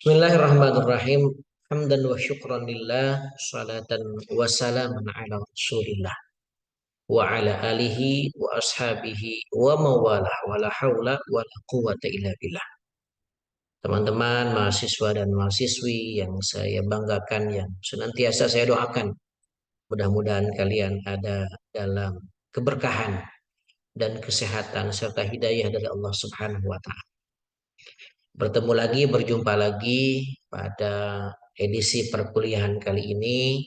Bismillahirrahmanirrahim. Hamdan wa syukran lillah, salatan wa salaman ala Rasulillah wa ala alihi wa ashabihi wa mawalah wa la haula wa la quwata illa billah. Teman-teman mahasiswa dan mahasiswi yang saya banggakan, yang senantiasa saya doakan, mudah-mudahan kalian ada dalam keberkahan dan kesehatan serta hidayah dari Allah Subhanahu wa taala. Bertemu lagi, berjumpa lagi pada edisi perkuliahan kali ini,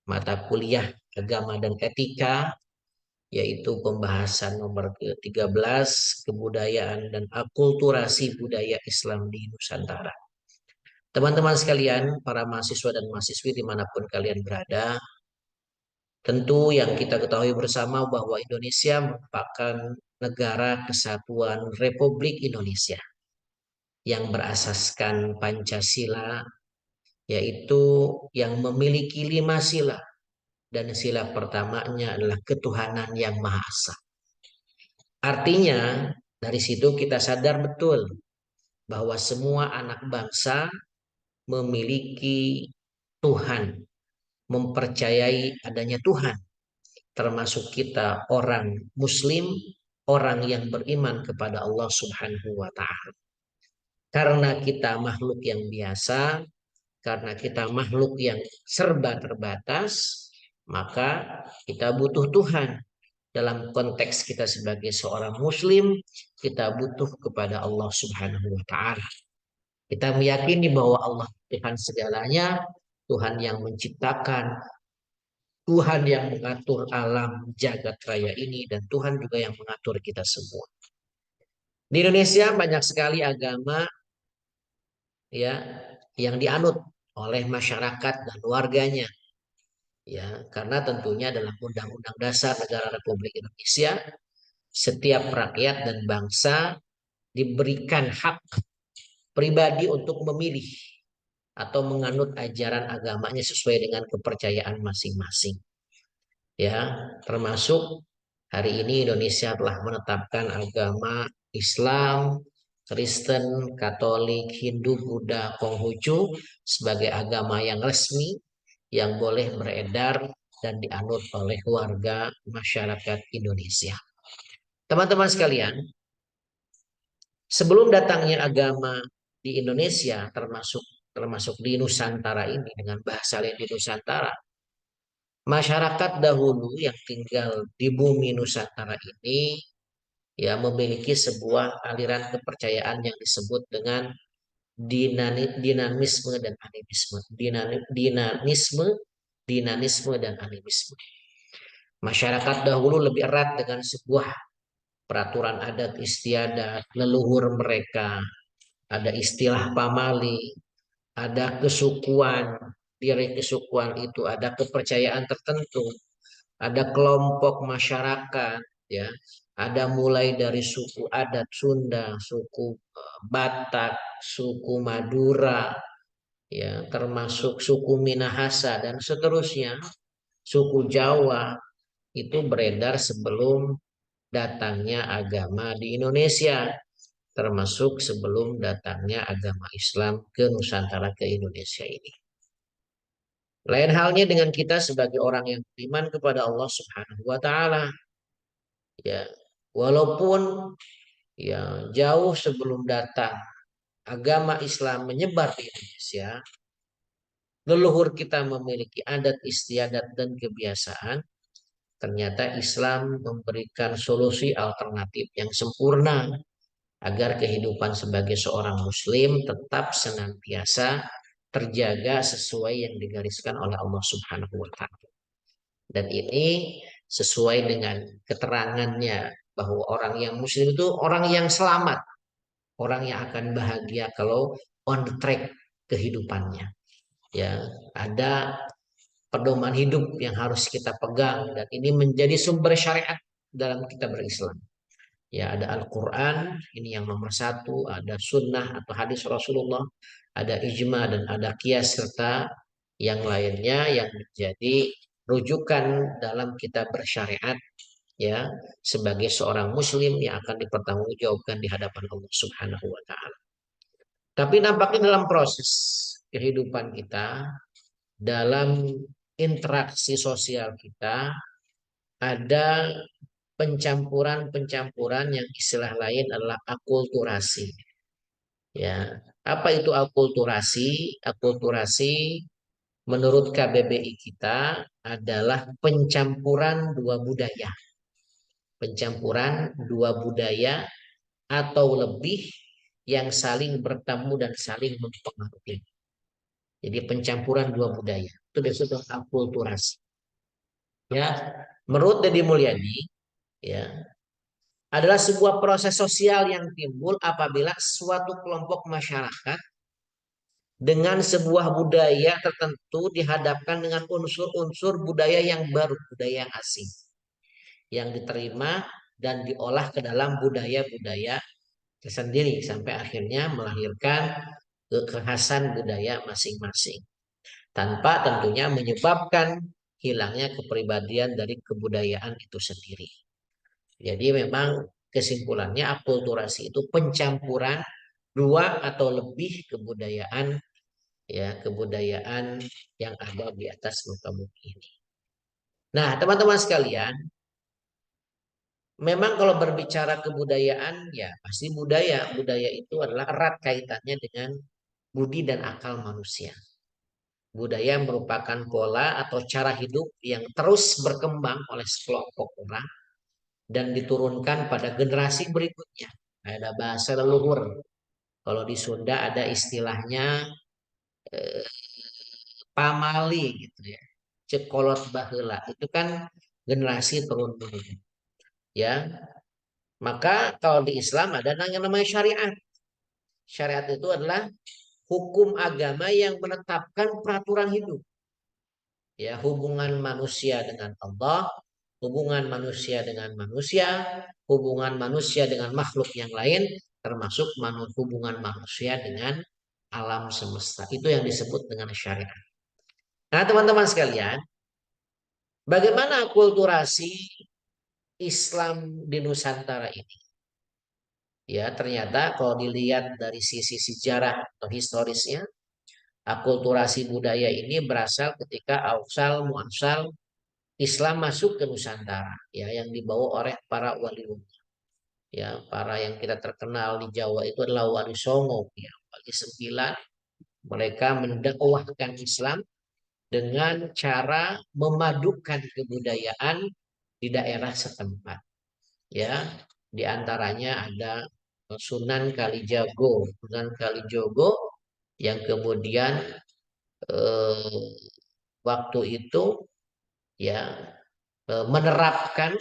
mata kuliah agama dan etika, yaitu pembahasan nomor ke-13, kebudayaan dan akulturasi budaya Islam di Nusantara. Teman-teman sekalian, para mahasiswa dan mahasiswi dimanapun kalian berada, tentu yang kita ketahui bersama bahwa Indonesia merupakan negara kesatuan Republik Indonesia yang berasaskan Pancasila, yaitu yang memiliki 5 sila, dan sila pertamanya adalah ketuhanan yang Maha Esa. Artinya dari situ kita sadar betul bahwa semua anak bangsa memiliki Tuhan, mempercayai adanya Tuhan, termasuk kita orang Muslim, orang yang beriman kepada Allah Subhanahu wa Ta'ala. Karena kita makhluk yang biasa, karena kita makhluk yang serba terbatas, maka kita butuh Tuhan. Dalam konteks kita sebagai seorang muslim, kita butuh kepada Allah Subhanahu wa taala. Kita meyakini bahwa Allah Tuhan segalanya, Tuhan yang menciptakan, Tuhan yang mengatur alam jagat raya ini, dan Tuhan juga yang mengatur kita semua. Di Indonesia banyak sekali agama, ya, yang dianut oleh masyarakat dan warganya, ya, karena tentunya dalam Undang-Undang Dasar Negara Republik Indonesia setiap rakyat dan bangsa diberikan hak pribadi untuk memilih atau menganut ajaran agamanya sesuai dengan kepercayaan masing-masing, ya, termasuk hari ini Indonesia telah menetapkan agama Islam, Kristen, Katolik, Hindu, Buddha, Konghucu sebagai agama yang resmi yang boleh beredar dan dianut oleh warga masyarakat Indonesia. Teman-teman sekalian, sebelum datangnya agama di Indonesia, termasuk di Nusantara ini dengan bahasa lain di Nusantara, masyarakat dahulu yang tinggal di bumi Nusantara ini ya memiliki sebuah aliran kepercayaan yang disebut dengan dinamisme dan animisme. Dinamisme dan animisme. Masyarakat dahulu lebih erat dengan sebuah peraturan adat istiadat leluhur mereka. Ada istilah pamali, ada kesukuan. Dari kesukuan itu ada kepercayaan tertentu, ada kelompok masyarakat, ya. Ada mulai dari suku adat Sunda, suku Batak, suku Madura, ya, termasuk suku Minahasa dan seterusnya. Suku Jawa itu beredar sebelum datangnya agama di Indonesia, termasuk sebelum datangnya agama Islam ke Nusantara, ke Indonesia ini. Lain halnya dengan kita sebagai orang yang beriman kepada Allah Subhanahu wa taala. Ya, walaupun ya jauh sebelum datang agama Islam menyebar di Indonesia, leluhur kita memiliki adat istiadat dan kebiasaan. Ternyata Islam memberikan solusi alternatif yang sempurna agar kehidupan sebagai seorang muslim tetap senantiasa terjaga sesuai yang digariskan oleh Allah Subhanahu wa taala. Dan ini sesuai dengan keterangannya bahwa orang yang muslim itu orang yang selamat, orang yang akan bahagia kalau on track kehidupannya. Ya, ada pedoman hidup yang harus kita pegang dan ini menjadi sumber syariat dalam kita berislam. Ya, ada Al-Quran, ini yang nomor satu, ada sunnah atau hadis Rasulullah, ada ijma dan ada qiyas serta yang lainnya yang menjadi rujukan dalam kita bersyariat, ya, sebagai seorang muslim yang akan dipertanggungjawabkan di hadapan Allah Subhanahu wa taala. Tapi nampaknya dalam proses kehidupan kita, dalam interaksi sosial kita, ada pencampuran-pencampuran yang istilah lain adalah akulturasi. Ya, apa itu akulturasi? Akulturasi menurut KBBI kita adalah pencampuran dua budaya. Pencampuran dua budaya atau lebih yang saling bertemu dan saling mempengaruhi. Jadi pencampuran dua budaya. Itu disebut akulturasi. Ya, menurut Deddy Mulyadi, ya, adalah sebuah proses sosial yang timbul apabila suatu kelompok masyarakat dengan sebuah budaya tertentu dihadapkan dengan unsur-unsur budaya yang baru, budaya yang asing, yang diterima dan diolah ke dalam budaya-budaya tersendiri sampai akhirnya melahirkan kekhasan budaya masing-masing, tanpa tentunya menyebabkan hilangnya kepribadian dari kebudayaan itu sendiri. Jadi memang kesimpulannya akulturasi itu pencampuran dua atau lebih kebudayaan, ya, kebudayaan yang ada di atas muka bumi ini. Nah, teman-teman sekalian, memang kalau berbicara kebudayaan, ya pasti budaya. Budaya itu adalah erat kaitannya dengan budi dan akal manusia. Budaya merupakan pola atau cara hidup yang terus berkembang oleh sekelompok orang dan diturunkan pada generasi berikutnya. Ada bahasa leluhur. Kalau di Sunda ada istilahnya eh, pamali gitu ya. Cekolot baheula. Itu kan generasi turun turun. Ya, maka kalau di Islam ada yang namanya syariat. Syariat itu adalah hukum agama yang menetapkan peraturan hidup. Ya, hubungan manusia dengan Allah, hubungan manusia dengan manusia, hubungan manusia dengan makhluk yang lain, termasuk hubungan manusia dengan alam semesta. Itu yang disebut dengan syariat. Nah, teman-teman sekalian, bagaimana akulturasi Islam di Nusantara ini? Ya, ternyata kalau dilihat dari sisi sejarah atau historisnya, akulturasi budaya ini berasal ketika asal muasal Islam masuk ke Nusantara, ya, yang dibawa oleh para wali-wali. Ya, para yang kita terkenal di Jawa itu adalah Wali Songo, ya, Wali Sembilan. Mereka mendakwahkan Islam dengan cara memadukan kebudayaan di daerah setempat. Ya, di antaranya ada Sunan Kalijaga. Sunan Kalijogo yang kemudian eh, waktu itu, ya, menerapkan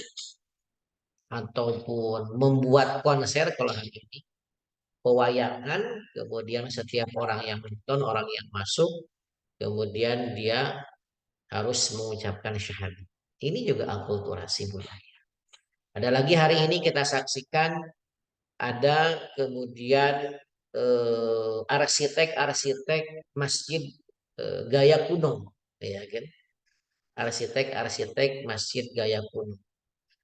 ataupun membuat konser kalau hari ini pewayangan, kemudian setiap orang yang menonton, orang yang masuk, kemudian dia harus mengucapkan syahadat. Ini juga akulturasi budaya. Ada lagi hari ini kita saksikan ada kemudian arsitek-arsitek masjid gaya kuno, ya kan? Arsitek-arsitek masjid gaya kuno.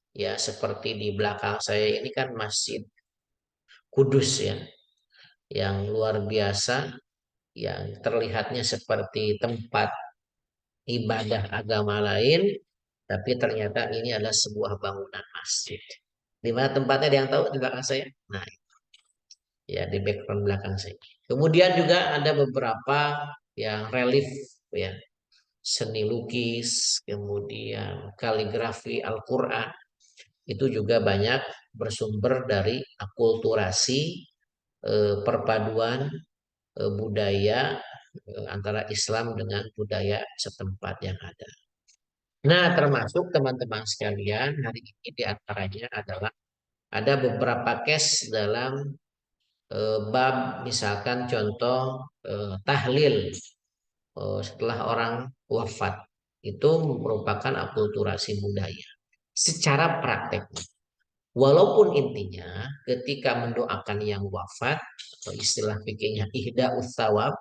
Ya, seperti di belakang saya ini kan Masjid Kudus, ya, yang luar biasa, yang terlihatnya seperti tempat ibadah agama lain, tapi ternyata ini adalah sebuah bangunan masjid. Di mana tempatnya, ada yang tahu di belakang saya? Nah, ya, di background belakang saya. Kemudian juga ada beberapa yang relief, ya, seni lukis, kemudian kaligrafi Al-Quran. Itu juga banyak bersumber dari akulturasi, perpaduan budaya antara Islam dengan budaya setempat yang ada. Nah, termasuk teman-teman sekalian, hari ini diantaranya adalah ada beberapa case dalam bab, misalkan contoh tahlil setelah orang wafat. Itu merupakan akulturasi budaya. Secara praktek, walaupun intinya ketika mendoakan yang wafat atau istilah fikihnya ihda tsawab,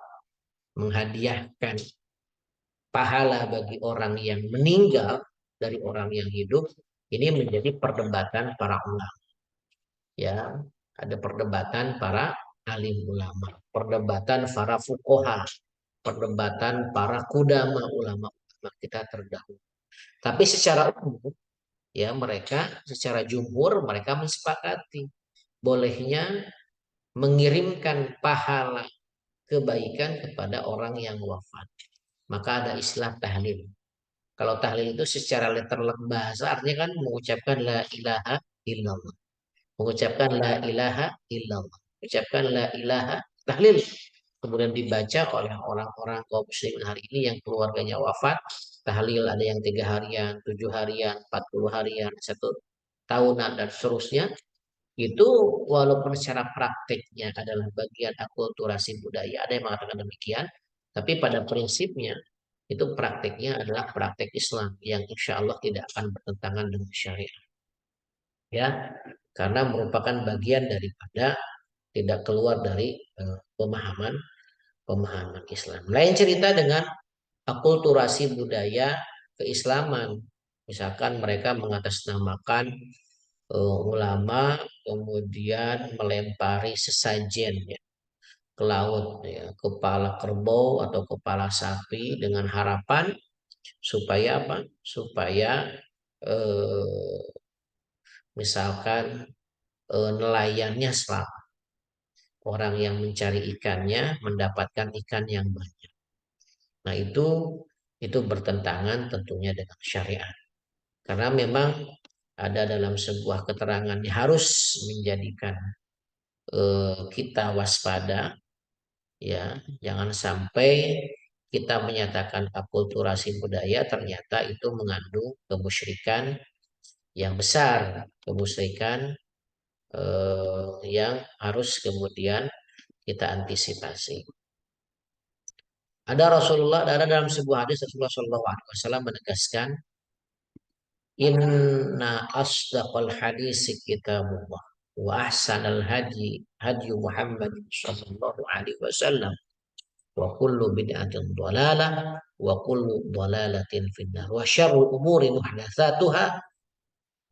menghadiahkan pahala bagi orang yang meninggal dari orang yang hidup, ini menjadi perdebatan para ulama. Ya, ada perdebatan para alim ulama, perdebatan para fuqaha, perdebatan para kudama ulama kita terdahulu. Tapi secara umum ya mereka secara jumhur mereka mensepakati bolehnya mengirimkan pahala kebaikan kepada orang yang wafat. Maka ada istilah tahlil. Kalau tahlil itu secara letterlek bahasa artinya kan mengucapkan la ilaha illallah. Mengucapkan la ilaha illallah. Mengucapkan la ilaha tahlil. Kemudian dibaca oleh orang-orang kaum muslimin hari ini yang keluarganya wafat. Tahlil ada yang 3 harian, 7 harian, 40 harian, 1 tahunan dan seterusnya. Itu walaupun secara prakteknya adalah bagian akulturasi budaya, ada yang mengatakan demikian, tapi pada prinsipnya itu prakteknya adalah praktek Islam yang insya Allah tidak akan bertentangan dengan syariat. Ya, karena merupakan bagian daripada tidak keluar dari pemahaman pemahaman Islam. Lain cerita dengan akulturasi budaya keislaman. Misalkan mereka mengatasnamakan ulama kemudian melempari sesajen ya, ke laut ya, kepala kerbau atau kepala sapi dengan harapan supaya apa? Supaya eh, misalkan nelayannya selamat. Orang yang mencari ikannya mendapatkan ikan yang banyak. Nah, itu bertentangan tentunya dengan syariat. Karena memang ada dalam sebuah keterangan yang harus menjadikan kita waspada ya, jangan sampai kita menyatakan akulturasi budaya ternyata itu mengandung kemusyrikan yang besar, kemusyrikan yang harus kemudian kita antisipasi. Ada dalam sebuah hadis Rasulullah SAW menegaskan, Inna asdaqal hadisi kitabullah wa ahsanal hadi hadi Muhammad sallallahu alaihi wasallam wa kullu bid'atin dhalalah wa kullu dhalalatin finnar wa syarrul umuri muhdatsatuha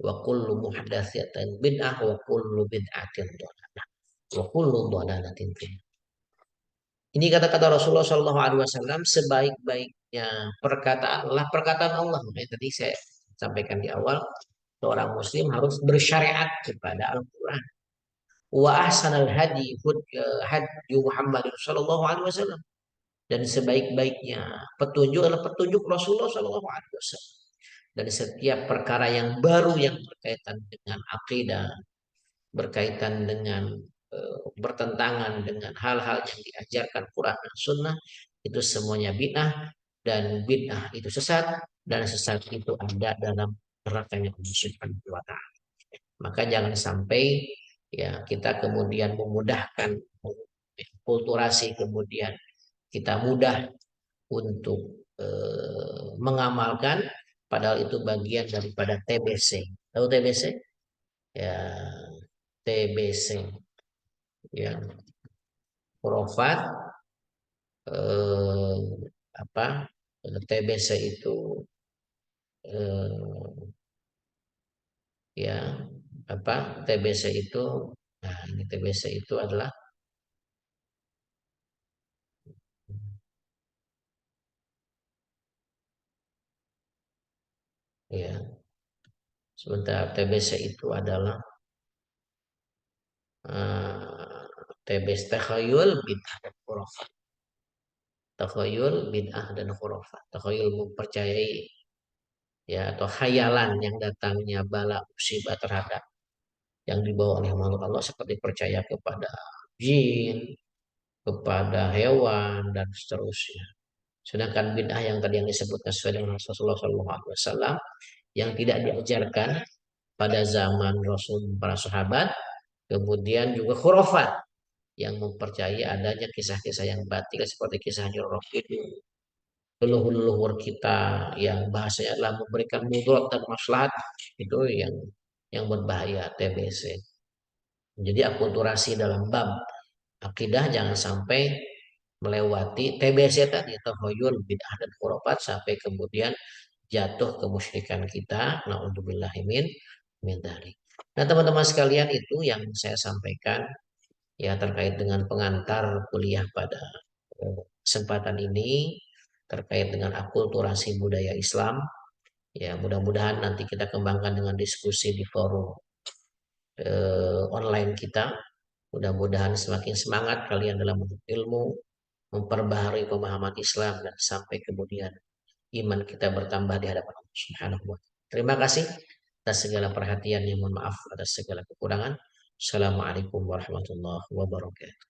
wa kullu muhdatsatin bid'ah wa kullu bid'atin dhalalah wa kullu dhalalatin finnar. Ini kata-kata Rasulullah Shallallahu Alaihi Wasallam sebaik-baiknya perkataan adalah perkataan Allah. Yang tadi saya sampaikan di awal, seorang Muslim harus bersyariat kepada Al-Quran. Wa ahsanal hadi hadi Muhammad Shallallahu Alaihi Wasallam, dan sebaik-baiknya petunjuk adalah petunjuk Rasulullah Shallallahu Alaihi Wasallam. Dan setiap perkara yang baru yang berkaitan dengan akidah, berkaitan dengan bertentangan dengan hal-hal yang diajarkan Quran dan Sunnah, itu semuanya bid'ah, dan bid'ah itu sesat, dan sesat itu ada dalam nerakanya Allah Subhanahu wa Ta'ala. Maka jangan sampai ya kita kemudian memudahkan kulturasi, kemudian kita mudah untuk mengamalkan, padahal itu bagian daripada TBC. Tahu TBC? Ya, TBC yang khurafat eh, apa TBC itu eh, ya apa TBC itu, nah ini TBC itu adalah ya sebentar, TBC itu adalah TBC takhayul bid'ah dan khurafat. Takhayul bid'ah dan khurafat. Takhayul mempercayai ya atau khayalan yang datangnya bala musibah terhadap yang dibawa oleh makhluk Allah, seperti percaya kepada jin, kepada hewan dan seterusnya. Sedangkan bid'ah yang tadi yang disebutkan sesuai dengan Rasulullah SAW yang tidak diajarkan pada zaman Rasul para sahabat, kemudian juga khurafat yang mempercayai adanya kisah-kisah yang batil seperti kisah Nyiroro Kidul, leluhur-leluhur kita yang bahasanya adalah memberikan mudarat dan maslahat, itu yang berbahaya TBC. Jadi akulturasi dalam bab akidah jangan sampai melewati TBC tadi, tahoyul bid'ah dan khurafat, sampai kemudian jatuh kemusyrikan kita. Naudzubillahimin min dzalik. Nah, teman-teman sekalian, itu yang saya sampaikan ya terkait dengan pengantar kuliah pada kesempatan ini terkait dengan akulturasi budaya Islam. Ya, mudah-mudahan nanti kita kembangkan dengan diskusi di forum online kita. Mudah-mudahan semakin semangat kalian dalam menuntut ilmu, memperbaharui pemahaman Islam dan sampai kemudian iman kita bertambah di hadapan Allah Subhanahu wa taala. Terima kasih atas segala perhatiannya. Mohon maaf atas segala kekurangan. Assalamualaikum warahmatullahi wabarakatuh.